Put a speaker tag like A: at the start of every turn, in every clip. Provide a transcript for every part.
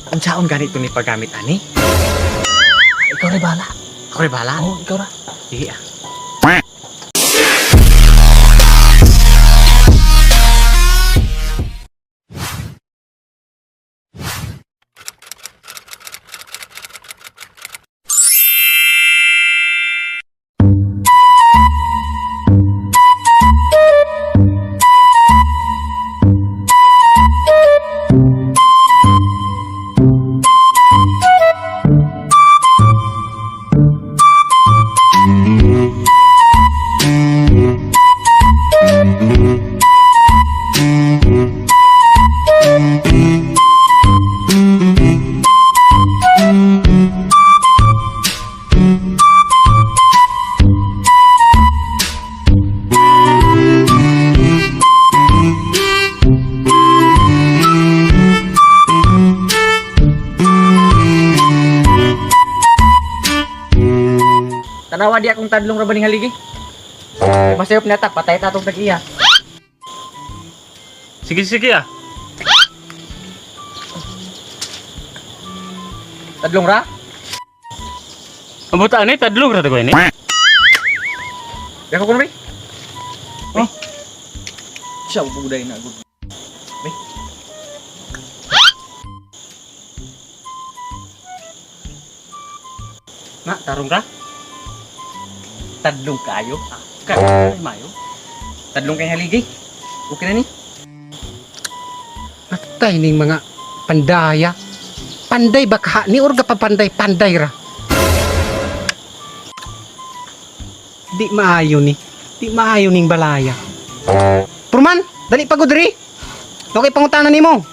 A: Unsaon ganito ni paggamit ani?
B: Ikaw rin bahala.
A: Ako rin bahala.
B: Oo, ikaw ra.
A: Sige ah.
B: Tanawa di akong tadlong rabaning haligi. Masayop na ta, patay ta atong tag-iya.
A: Sige ah.
B: Tadlong ra?
A: Ang buta ani tadlong ra to ko ini.
B: Dako ko na rin. Oh. Siya, buday na. Good. Be.
A: Na tarong ka?
B: Tadlong kayo.
A: Kay mayo.
B: Tadlong kay haligi. Okay na ni?
C: Matay ning mga pandaya. Panday baka ni orga pa panday ra. Di maayo ni. Di maayo ning balaya. Purman, dali pagod diri. Okay pangutanan nimo.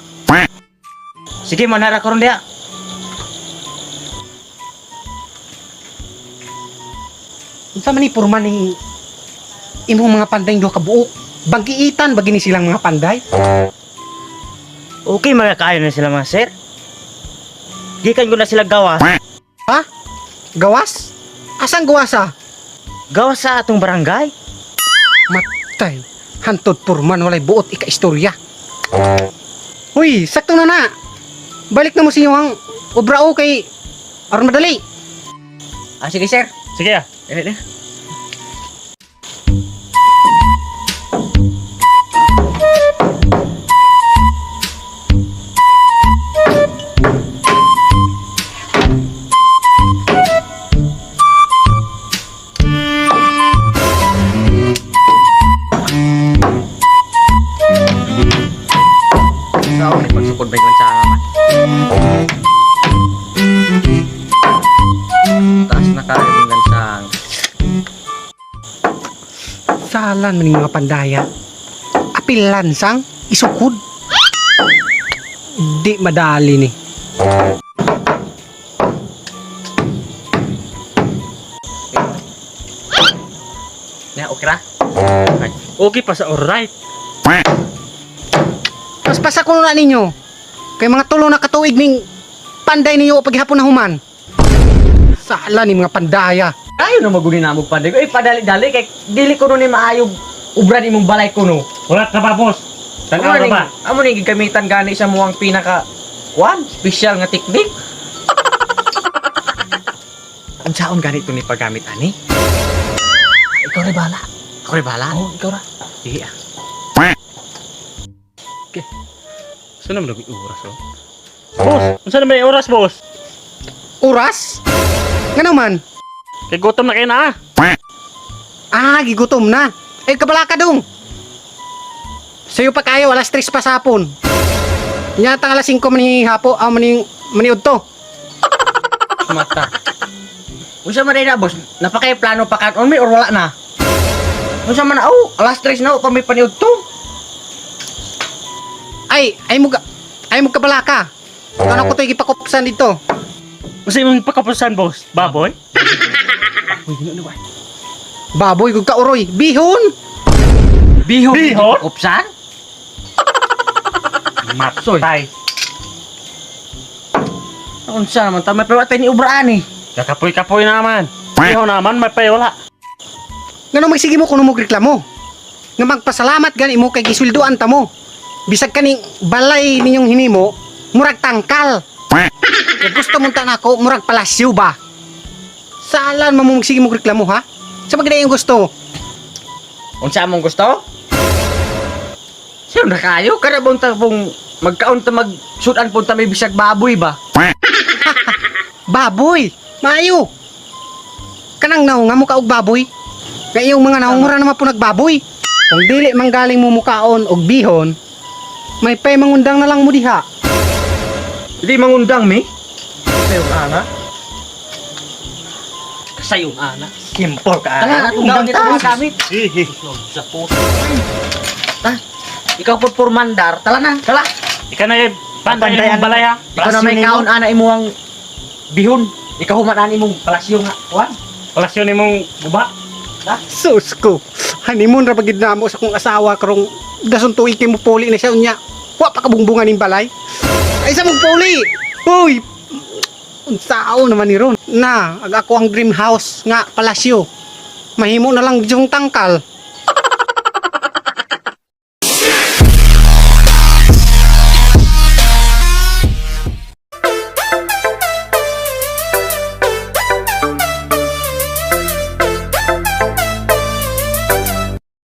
B: Sige, manara karon dia.
C: Unsa man ni purman ning imong mga panday duha ka buok? Bangkiitan bagi ni silang mga panday.
D: Okay, magkakayo na sila mga sir. Gikan ko na sila gawas.
C: Ha? Gawas? Asang gawasa?
D: Gawas sa atong barangay.
C: Matay. Hantod purman walay buot ika istorya. Uy, sakto na. Balik na mo sa iyong obrao kay aron madali.
B: Ah, sige, sir.
A: Sige ah.
B: Eh.
A: Sao ni pagsukod ba yung man? Taas na kayo ng lansang.
C: Salan man yung mga pandaya. Apil lansang, isukod. Di madali ni.
B: Ya, okay ra?
A: Okay pa sa alright.
C: Mas pasa ko na ninyo. Kay mga tulo na katuig ning panday ninyo paghihapon na human. Salan ni mga pandaya.
B: Ayo na maguni na mo panday ko. Padali-dali kay dili ko no ni maayog ubra imong balay ko no.
A: Ulat na pa boss. Tanaw na ba?
B: Amo ni gigamitan gani sa muang pinaka special nga teknik.
A: Unsaon ganito ni paggamit ani?
B: Ikaw rin bahala.
A: Ako rin bahala.
B: Oo, ikaw ra.
A: Sige ah. Saan naman nag-oras oh? Boss! Saan naman yung oras boss?
C: Oras? Nga naman.
A: Kay gutom na kayo na ah.
C: Ah, gigutom na. Eh, kabala ka dong. Sa'yo pa kayo, alas 3 pa sa hapon. Inyatang alas 5 mani hapo, maniud to.
B: Mata. Unsa man na boss? Napakay plano pa kanon mi or wala na? Unsa man alas 3 na pa may paniud to.
C: Ay mo kabala ka. Kano ko to ipakopsan dito.
A: Kasi mong pagkapusan boss? Baboy?
C: Baboy kung kauroy. Bihon!
A: Bihon?
B: Upsan?
A: Matsoy.
B: Unsa naman ta may pawatay ni ubraan eh.
A: Kakapoy-kapoy naman. Bihon naman may payola.
C: Ngano magsige mo kuno mo reklamo? Nga magpasalamat gani mo kay gisweldoan ta mo. Bisag kaning balay ninyong hinimo, murag tangkal. Gusto mo ta nako murag palasyo ba? Saalan mamumugsige mo reklamo ha? Sa pagkita yung gusto.
B: Unsa among gusto? Sino na kayo? Kada bang pong magkaon ta magsudan po ta may bisag baboy ba?
C: Baboy! Maayo! Kanang naong nga mo ka og baboy. Nga iyong mga naong mura naman po nagbaboy. Kung dili manggaling mo mukaon og bihon, may pay mangundang na lang mo diha.
B: Hindi mangundang mi? Sayon ana.
D: Sayon ana. Simple ka.
B: Tala, undang kita mga gamit.
D: Sa puso. Ikaw po purmandar. Tala na. Tala.
A: Ika na yung pantayan ng balay ha.
B: Ikaw na may kaon ana imuhang bihon. Ikaw human ani mong palasyo nga. Kuan.
A: Palasyon mong guba.
C: Sus ko. Honeymoon ra pagid namo sa kong asawa karong dason tuig kay mo puli na siya unya. Wa pa kabungbungan ning balay. Ay sa mong puli. Uy. Unsao naman ni ron. Na, ag ako ang dream house nga palasyo. Mahimo na lang jung tangkal.